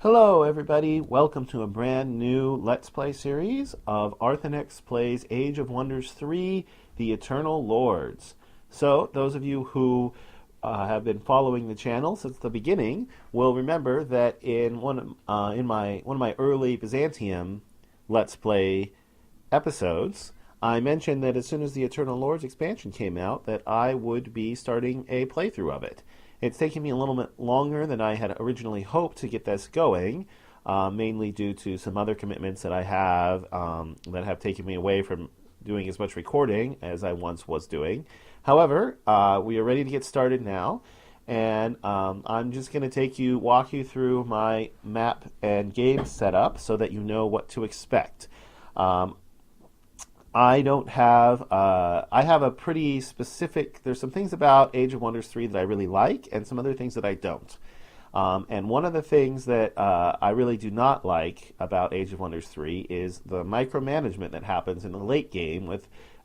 Hello everybody, welcome to a brand new Let's Play series of Arthenex Plays Age of Wonders 3, The Eternal Lords. So, those of you who have been following the channel since the beginning will remember that in one of my early Byzantium Let's Play episodes, I mentioned that as soon as the Eternal Lords expansion came out that I would be starting a playthrough of it. It's taken me a little bit longer than I had originally hoped to get this going, mainly due to some other commitments that I have that have taken me away from doing as much recording as I once was doing. However, we are ready to get started now, and I'm just going to walk you through my map and game setup so that you know what to expect. I have a pretty specific, there's some things about Age of Wonders 3 that I really like, and some other things that I don't. And one of the things that I really do not like about Age of Wonders 3 is the micromanagement that happens in the late game,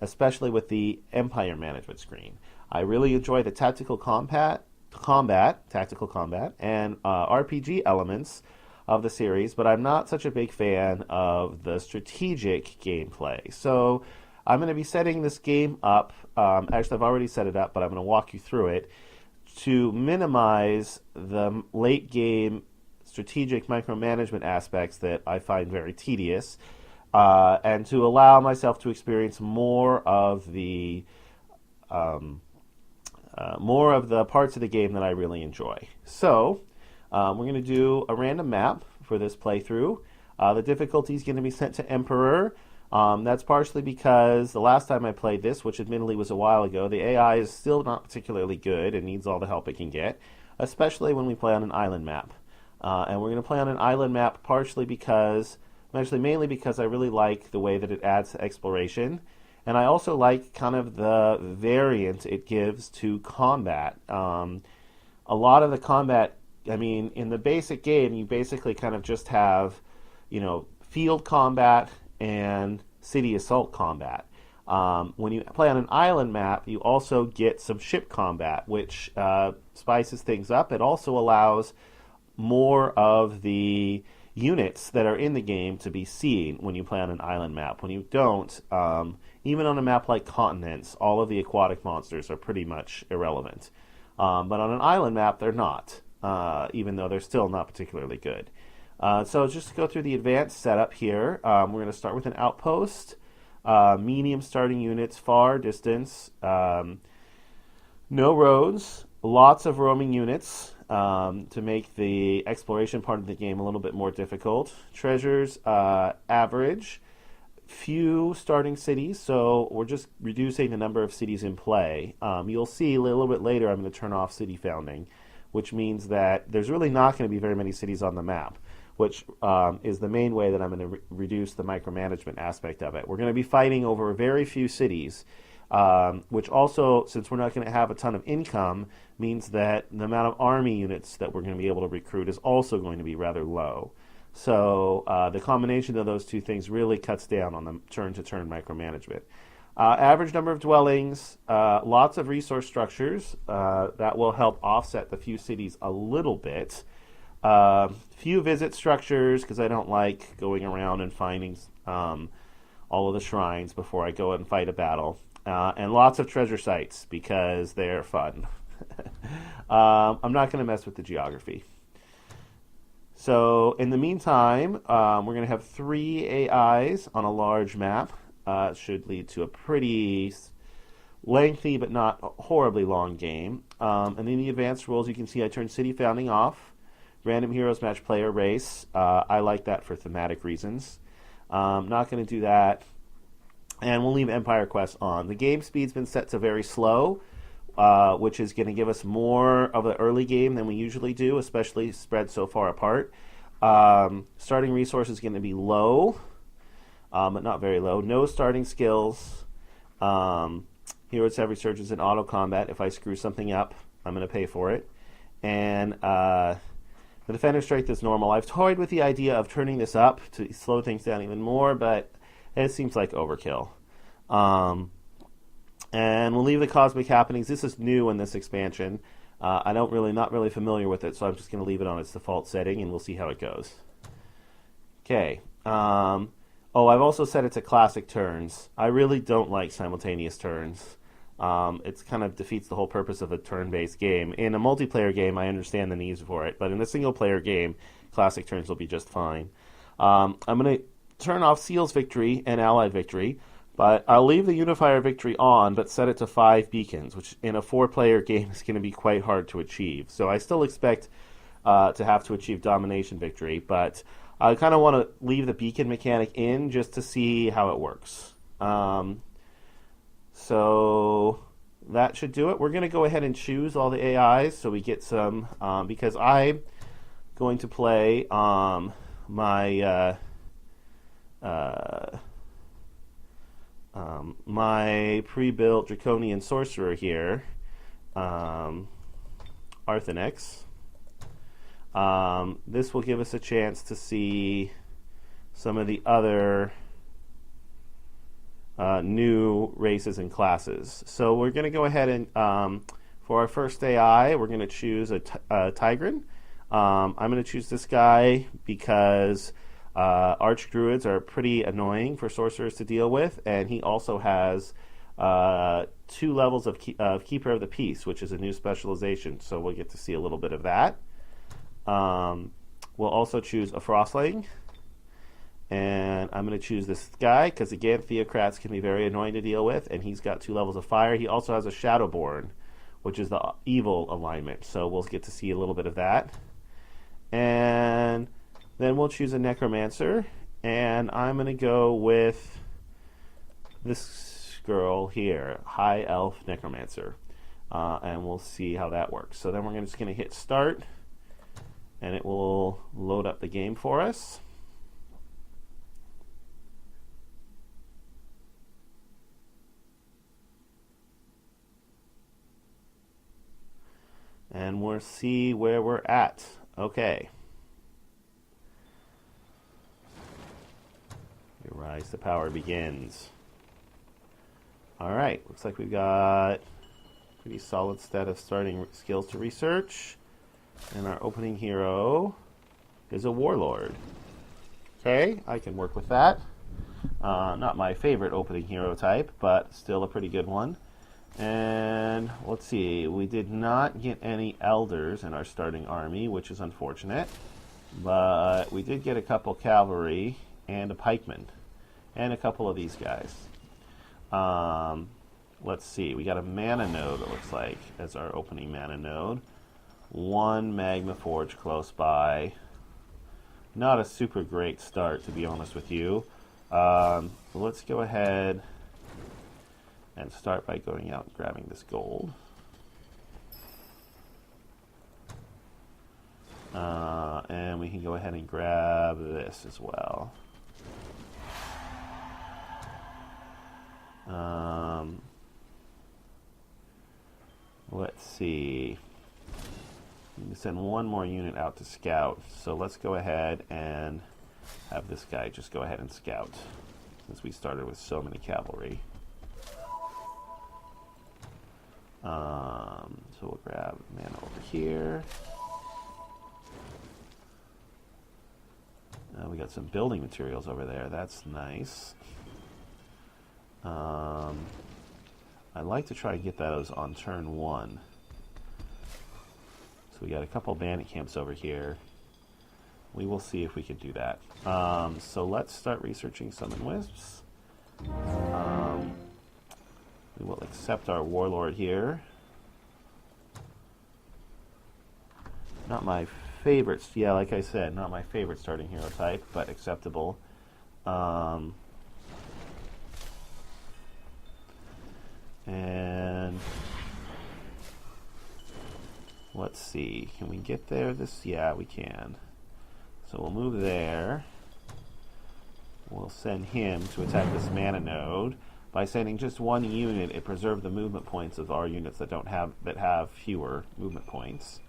especially with the Empire management screen. I really enjoy the tactical combat, and RPG elements of the series, but I'm not such a big fan of the strategic gameplay. So I'm going to be setting this game up. Actually, I've already set it up, but I'm going to walk you through it to minimize the late game strategic micromanagement aspects that I find very tedious, and to allow myself to experience more of the parts of the game that I really enjoy. So we're going to do a random map for this playthrough. The difficulty is going to be set to Emperor. That's partially because the last time I played this, which admittedly was a while ago, the AI is still not particularly good and needs all the help it can get, especially when we play on an island map. And we're going to play on an island map mainly because I really like the way that it adds to exploration. And I also like kind of the variant it gives to combat. A lot of the combat, in the basic game, you basically kind of just have, field combat and city assault combat. When you play on an island map, you also get some ship combat, which spices things up. It also allows more of the units that are in the game to be seen when you play on an island map. When you don't, even on a map like Continents, all of the aquatic monsters are pretty much irrelevant. But on an island map, they're not. Even though they're still not particularly good. So just to go through the advanced setup here, we're going to start with an outpost, medium starting units, far distance, no roads, lots of roaming units to make the exploration part of the game a little bit more difficult. Treasures, average, few starting cities, so we're just reducing the number of cities in play. You'll see a little bit later I'm going to turn off city founding, which means that there's really not going to be very many cities on the map, which is the main way that I'm going to reduce the micromanagement aspect of it. We're going to be fighting over very few cities, which also, since we're not going to have a ton of income, means that the amount of army units that we're going to be able to recruit is also going to be rather low. So the combination of those two things really cuts down on the turn-to-turn micromanagement. Average number of dwellings, lots of resource structures that will help offset the few cities a little bit. Few visit structures because I don't like going around and finding all of the shrines before I go and fight a battle. And lots of treasure sites because they're fun. I'm not going to mess with the geography. So in the meantime, we're going to have 3 AIs on a large map. Should lead to a pretty lengthy but not horribly long game. And in the advanced rules, you can see I turned city founding off. Random heroes match player race. I like that for thematic reasons. Not going to do that. And we'll leave Empire Quest on. The game speed's been set to very slow, which is going to give us more of the early game than we usually do, especially spread so far apart. Starting resource is going to be low. But not very low. No starting skills. Heroes have resurgence in auto combat. If I screw something up, I'm going to pay for it. And the defender strength is normal. I've toyed with the idea of turning this up to slow things down even more, but it seems like overkill. And we'll leave the cosmic happenings. This is new in this expansion. Not really familiar with it, so I'm just going to leave it on its default setting, and we'll see how it goes. Okay. I've also set it to classic turns. I really don't like simultaneous turns. It kind of defeats the whole purpose of a turn-based game. In a multiplayer game, I understand the needs for it, but in a single-player game, classic turns will be just fine. I'm going to turn off Seal's Victory and Allied Victory, but I'll leave the Unifier Victory on, but set it to 5 beacons, which in a 4-player game is going to be quite hard to achieve. So I still expect to have to achieve Domination Victory, but I kind of want to leave the beacon mechanic in just to see how it works. So that should do it. We're going to go ahead and choose all the AIs so we get some, because I'm going to play my pre-built Dracionian Sorcerer here, Arthenex. This will give us a chance to see some of the other new races and classes. So we're going to go ahead and, for our first AI, we're going to choose a Tigran. I'm going to choose this guy because Archdruids are pretty annoying for sorcerers to deal with, and he also has 2 levels of Keeper of the Peace, which is a new specialization, so we'll get to see a little bit of that. We'll also choose a Frostling, and I'm going to choose this guy because, again, Theocrats can be very annoying to deal with, and he's got 2 levels of fire. He also has a Shadowborn, which is the evil alignment, so we'll get to see a little bit of that. And then we'll choose a Necromancer, and I'm going to go with this girl here, High Elf Necromancer, and we'll see how that works. So then we're just going to hit Start, and it will load up the game for us. And we'll see where we're at. Okay. Your rise to power begins. Alright, looks like we've got a pretty solid set of starting skills to research. And our opening hero is a Warlord. Okay, I can work with that. Not my favorite opening hero type, but still a pretty good one. And let's see, we did not get any Elders in our starting army, which is unfortunate. But we did get a couple Cavalry and a Pikeman. And a couple of these guys. Let's see, we got a Mana Node, it looks like, as our opening Mana Node. 1 Magma Forge close by. Not a super great start, to be honest with you. Let's go ahead and start by going out and grabbing this gold. And we can go ahead and grab this as well. Let's see. We can send 1 more unit out to scout. So let's go ahead and have this guy just go ahead and scout, since we started with so many cavalry. So we'll grab mana over here. We got some building materials over there. That's nice. I'd like to try and get those on turn 1. So we got a couple bandit camps over here. We will see if we can do that. So let's start researching Summon Wisps. We will accept our Warlord here. Not my favorite, yeah, like I said, not my favorite starting hero type, but acceptable. And let's see, can we get there? Yeah, we can. So we'll move there. We'll send him to attack this Mana Node. By sending just 1 unit, it preserves the movement points of our units that have fewer movement points.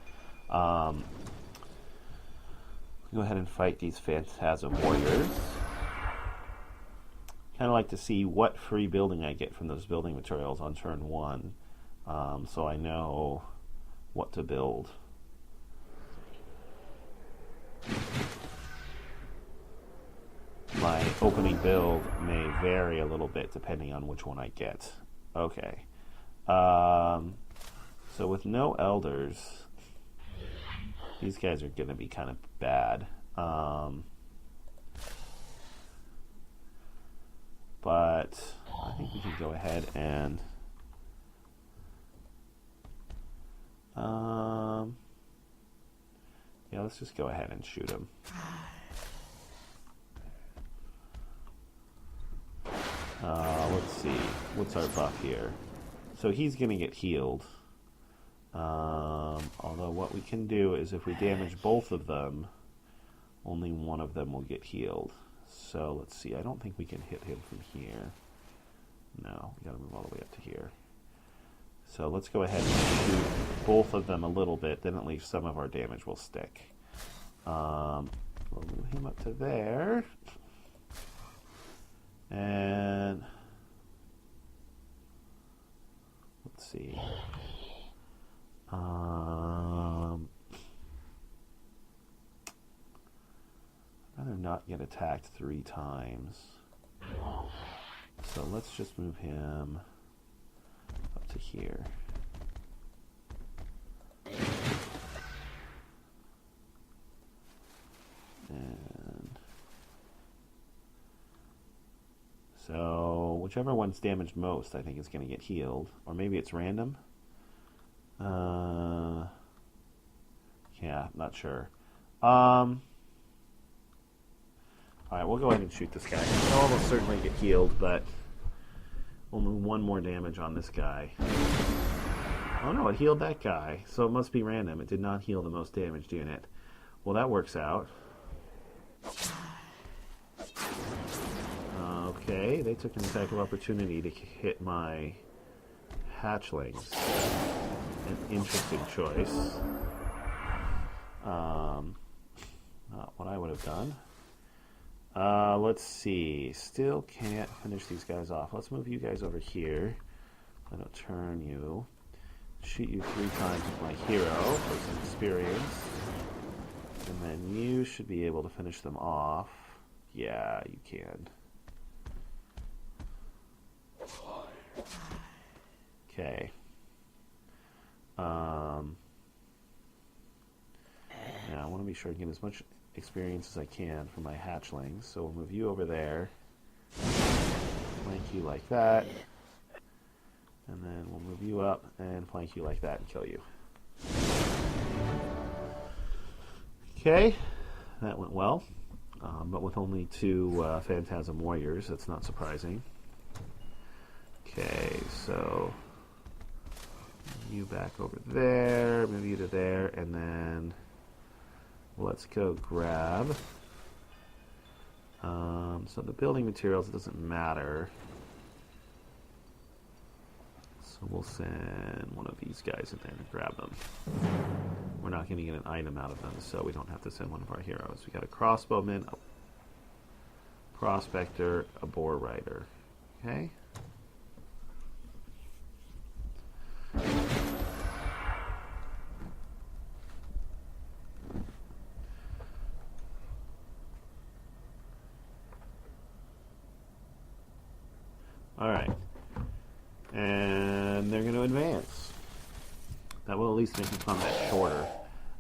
Go ahead and fight these Phantasm Warriors. Kind of like to see what free building I get from those building materials on turn 1, so I know what to build. My opening build may vary a little bit depending on which one I get. Okay. So with no elders, these guys are going to be kind of bad. But I think we can go ahead and yeah, let's just go ahead and shoot him. Let's see, what's our buff here? So he's going to get healed. Although what we can do is if we damage both of them, only one of them will get healed. So let's see, I don't think we can hit him from here. No, we got to move all the way up to here. So let's go ahead and shoot both of them a little bit, then at least some of our damage will stick. We'll move him up to there. And let's see. I'd rather not get attacked 3 times. So let's just move him up to here. And so whichever one's damaged most, I think is going to get healed. Or maybe it's random. Yeah, not sure. Alright, we'll go ahead and shoot this guy. He'll almost certainly get healed, but we'll move 1 more damage on this guy. Oh no, it healed that guy, so it must be random. It did not heal the most damaged unit. Well, that works out. Okay, they took an attack of opportunity to hit my hatchlings. An interesting choice. Not what I would have done. Let's see. Still can't finish these guys off. Let's move you guys over here. I'm going to turn you. Shoot you 3 times with my hero for some experience. And then you should be able to finish them off. Yeah, you can. Okay. Now I want to be sure I get as much experience as I can for my hatchlings. So we'll move you over there. Flank you like that. And then we'll move you up and flank you like that and kill you. Okay, that went well. But with only 2 Phantasm Warriors, that's not surprising. Okay, so you back over there, move you to there, and then let's go grab. So the building materials, it doesn't matter. So we'll send one of these guys in there to grab them. We're not going to get an item out of them, so we don't have to send one of our heroes. We got a crossbowman, a prospector, a boar rider. Okay. Alright. And they're going to advance. That will at least make the combat shorter.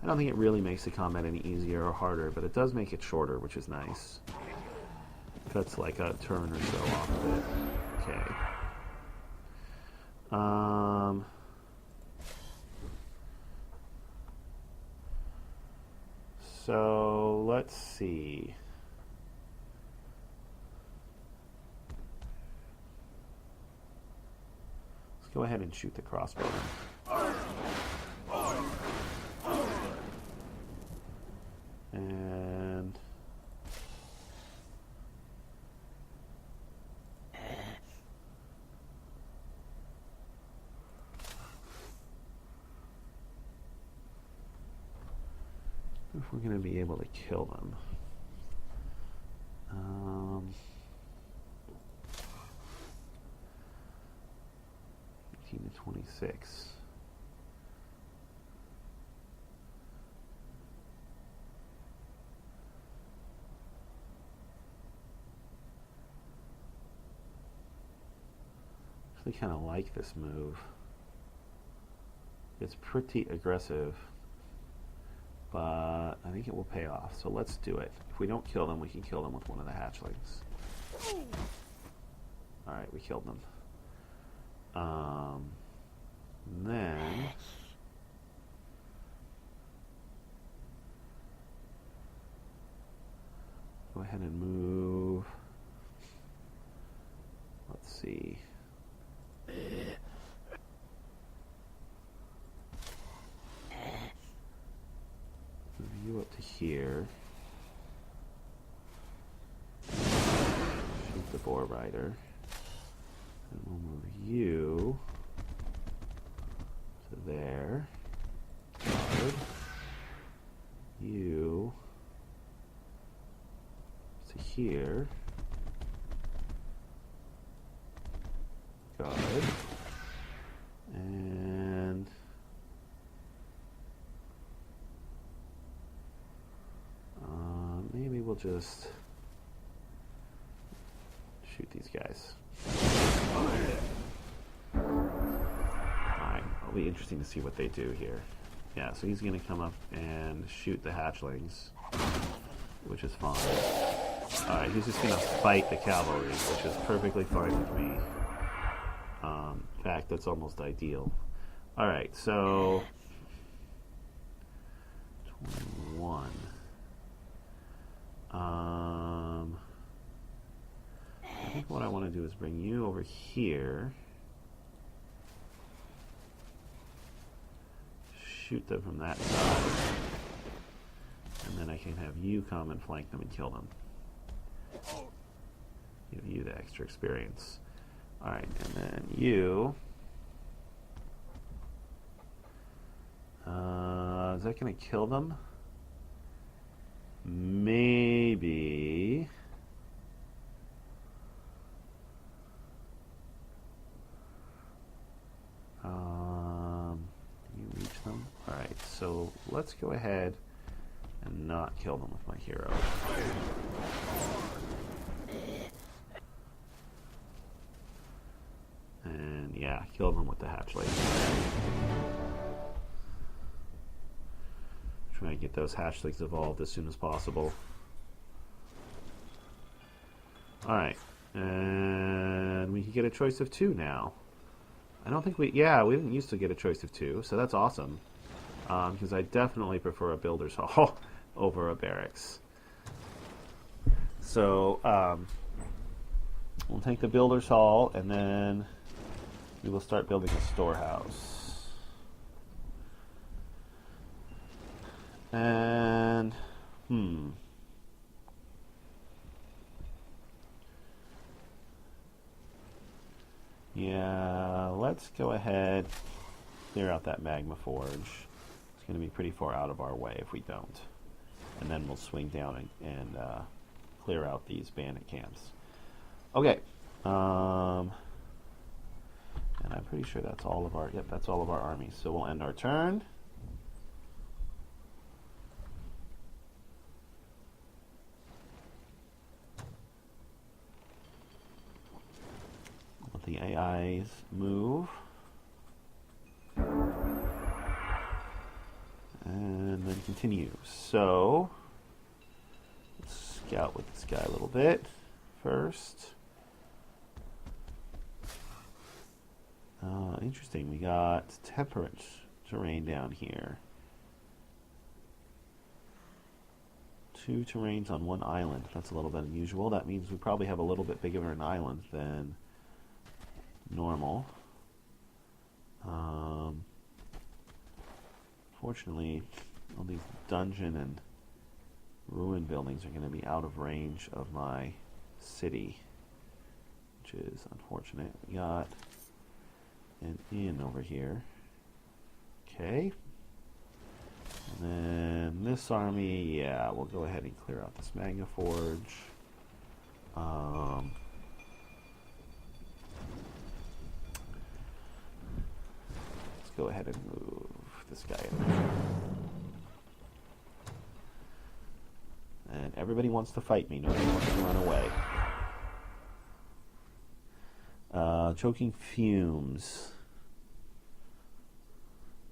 I don't think it really makes the combat any easier or harder, but it does make it shorter, which is nice. Cuts like a turn or so off of it. Okay. So let's see. Let's go ahead and shoot the crossbow. And if we're going to be able to kill them. 18 to 26. actually kind of like this move. It's pretty aggressive, but I think it will pay off. So let's do it. If we don't kill them, we can kill them with one of the hatchlings. Alright, we killed them. Then go ahead and move. Let's see. Move you up to here. Shoot the boar rider. And we'll move you to there. Guard. You to here. Guard. And maybe we'll just shoot these guys. Alright, it'll be interesting to see what they do here. Yeah, so he's going to come up and shoot the hatchlings, which is fine. Alright, he's just going to fight the cavalry, which is perfectly fine with me. In fact, that's almost ideal. Alright, so 21. I think what I want to do is bring you over here. Shoot them from that side. And then I can have you come and flank them and kill them. Give you the extra experience. Alright, and then you. Is that going to kill them? Maybe. You reach them? Alright, so let's go ahead and not kill them with my hero. And yeah, kill them with the hatchling. Try to get those hatchlings evolved as soon as possible. Alright, and we can get a choice of 2 now. I don't think we didn't used to get a choice of 2, so that's awesome. Because I definitely prefer a builder's hall over a barracks. So, we'll take the builder's hall, and then we will start building a storehouse. And, yeah, let's go ahead, clear out that magma forge. It's going to be pretty far out of our way if we don't. And then we'll swing down and clear out these bandit camps. Okay. And I'm pretty sure that's all of our, that's all of our armies. So we'll end our turn. Let the AIs move. And then continue. So, let's scout with this guy a little bit first. Interesting, we got temperate terrain down here. 2 terrains on 1 island. That's a little bit unusual. That means we probably have a little bit bigger an island than normal. Fortunately, all these dungeon and ruin buildings are going to be out of range of my city, which is unfortunate. We got an inn over here. Okay. And then this army, yeah, we'll go ahead and clear out this Magna Forge. Let's go ahead and move this guy in there. And everybody wants to fight me. Nobody wants to run away. Choking fumes.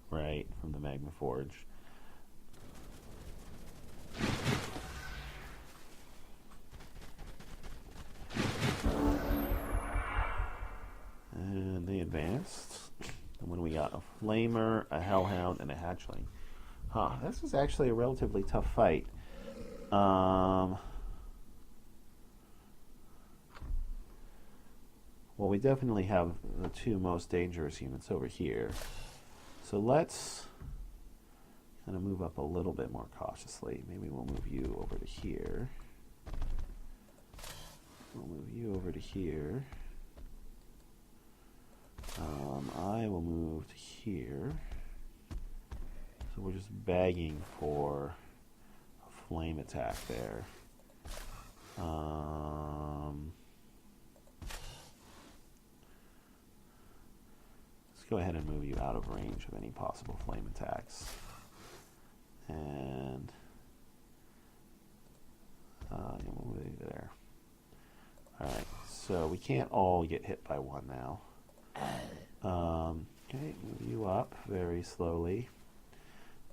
Right, from the Magma Forge. And they advanced. And when we got a Flamer, a Hellhound, and a Hatchling. Huh, this is actually a relatively tough fight. Well, we definitely have the two most dangerous units over here. So let's kind of move up a little bit more cautiously. Maybe we'll move you over to here. We'll move you over to here. I will move to here. So we're just begging for a flame attack there. Let's go ahead and move you out of range of any possible flame attacks. And we'll move you there. Alright, so we can't all get hit by one now. Okay, move you up very slowly.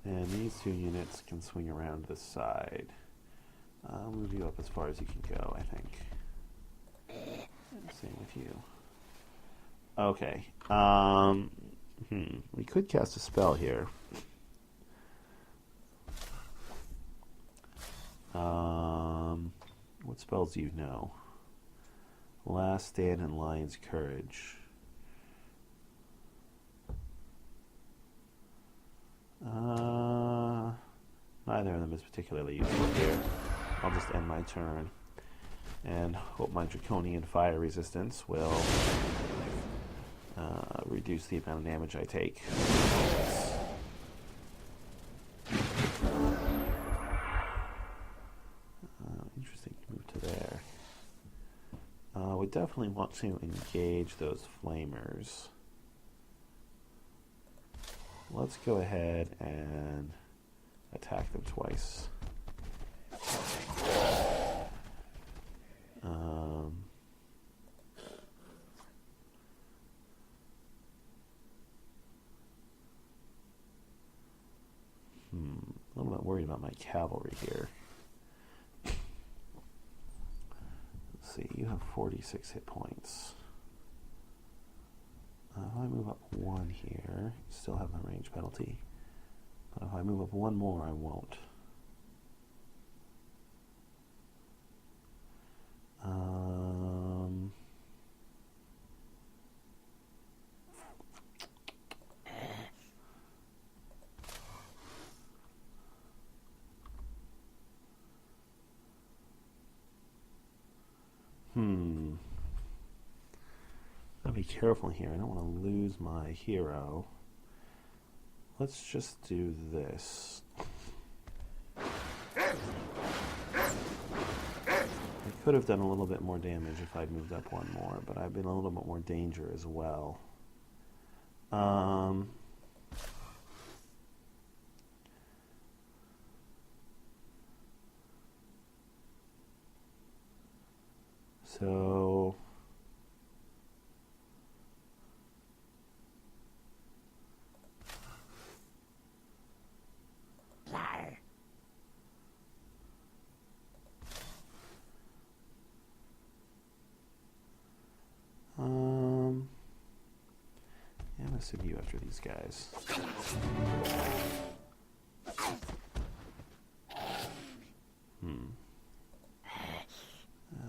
And these two units can swing around this side. I'll move you up as far as you can go, I think. Same with you. Okay. We could cast a spell here. What spells do you know? Last Stand and Lion's Courage. Neither of them is particularly useful here. I'll just end my turn and hope my Draconian Fire Resistance will reduce the amount of damage I take. Interesting move to there. We definitely want to engage those flamers. Let's go ahead and attack them twice. A little bit worried about my cavalry here. Let's see, you have 46 hit points. If I move up one here, you still have the range penalty. But if I move up one more, I won't. I'll be careful here. I don't want to lose my hero. Let's just do this. I could have done a little bit more damage if I'd moved up one more, but I've been a little bit more danger as well. So yeah, I'm gonna send you after these guys.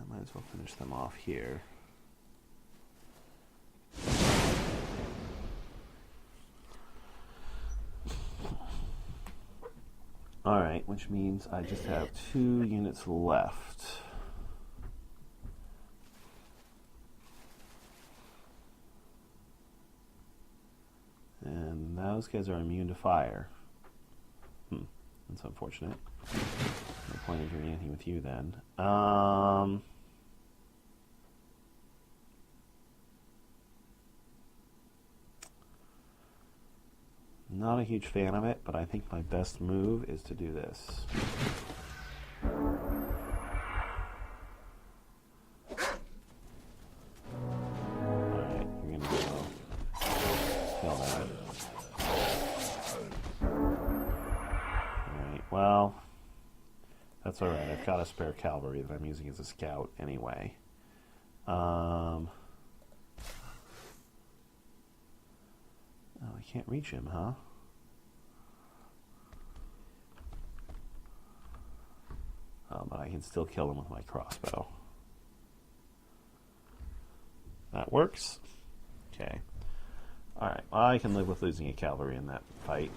Might as well finish them off here. Alright, which means I just have 2 units left. And those guys are immune to fire. That's unfortunate. No point in doing anything with you then. Not a huge fan of it, but I think my best move is to do this. Alright. That's all right. I've got a spare cavalry that I'm using as a scout anyway. Oh, I can't reach him, huh? But I can still kill him with my crossbow. That works. Okay. Alright, well, I can live with losing a cavalry in that fight.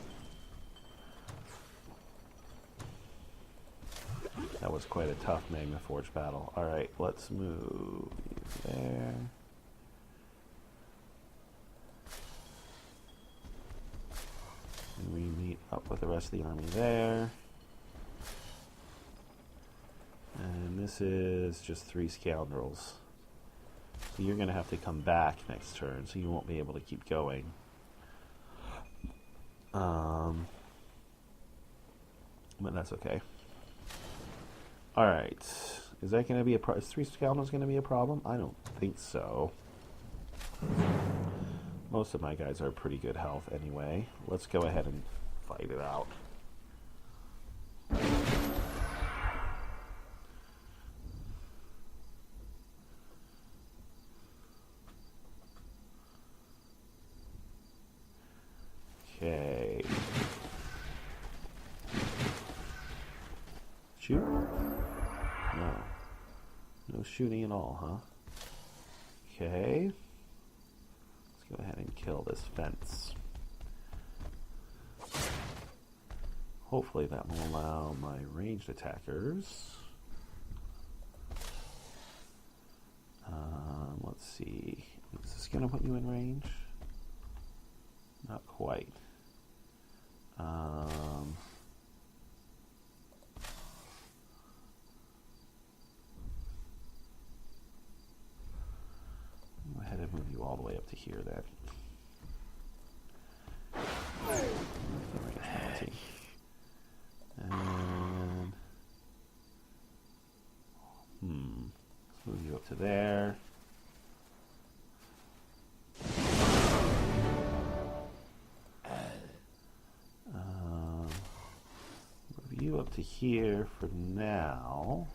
That was quite a tough Magna Forge battle. Alright, let's move there. And we meet up with the rest of the army there. And this is just 3 scoundrels. So you're going to have to come back next turn, so you won't be able to keep going. But that's okay. Alright. Is that going to be a is 3 scoundrels going to be a problem? I don't think so. Most of my guys are pretty good health anyway. Let's go ahead and fight it out. Okay. Shoot? No. No shooting at all, huh? Okay. Let's go ahead and kill this fence. Hopefully that will allow my ranged attackers. Let's see. Is this going to put you in range? Not quite. Go ahead and move you all the way up to here then. The range penalty. And let's move you up to there. Move you up to here for now.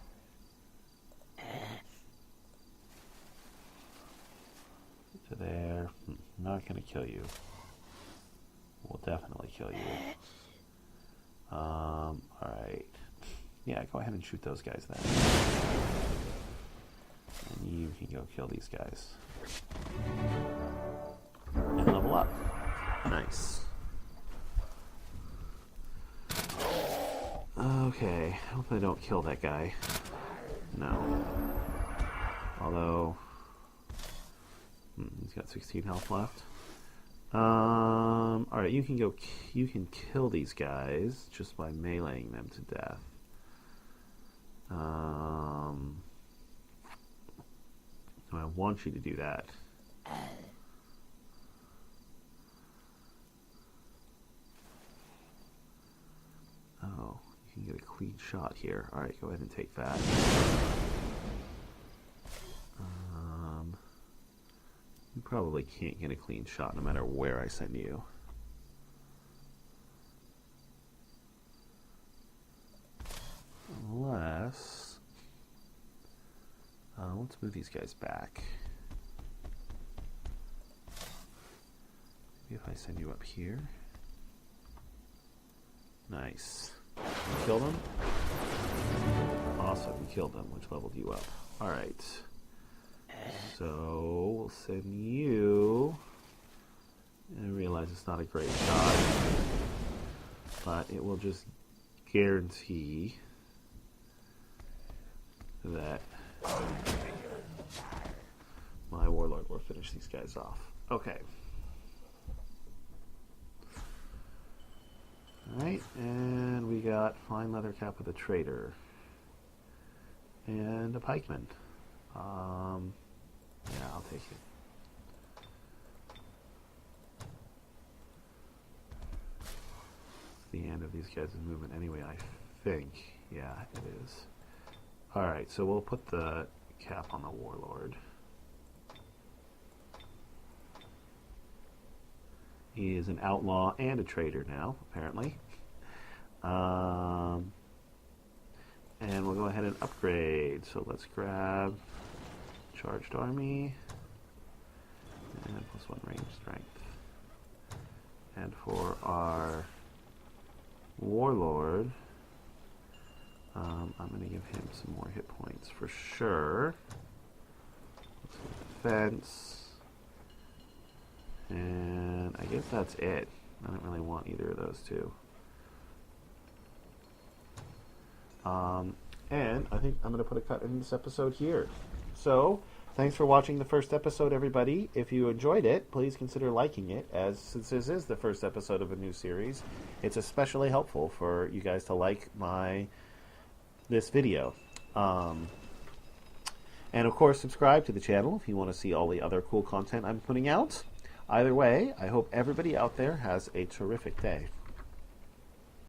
To there. Not going to kill you. Will definitely kill you. Alright. Yeah, go ahead and shoot those guys then. And you can go kill these guys. And level up. Nice. Okay, I hope I don't kill that guy. No. Although, he's got 16 health left. Alright, you can kill these guys just by meleeing them to death. So I want you to do that. Oh, you can get a clean shot here. Alright, go ahead and take that. You probably can't get a clean shot no matter where I send you. Unless... let's move these guys back. Maybe if I send you up here. Nice. You killed them? Awesome, you killed them, which leveled you up. Alright. So, we'll send you... I realize it's not a great shot, but it will just guarantee that my warlord will finish these guys off. Okay. Alright, and we got fine leather cap with a trader. And a pikeman. Yeah, I'll take it. It's the end of these guys' movement anyway, I think. Yeah, it is. Alright, so we'll put the cap on the warlord. He is an outlaw and a traitor now, apparently. And we'll go ahead and upgrade. So let's grab Charged Army and +1 range strength. And for our Warlord, I'm going to give him some more hit points for sure. Let's go defense. And I guess that's it. I don't really want either of those two. And I think I'm going to put a cut in this episode here. So, thanks for watching the first episode, everybody. If you enjoyed it, please consider liking it, as since this is the first episode of a new series, it's especially helpful for you guys to like this video. And of course, subscribe to the channel if you want to see all the other cool content I'm putting out. Either way, I hope everybody out there has a terrific day.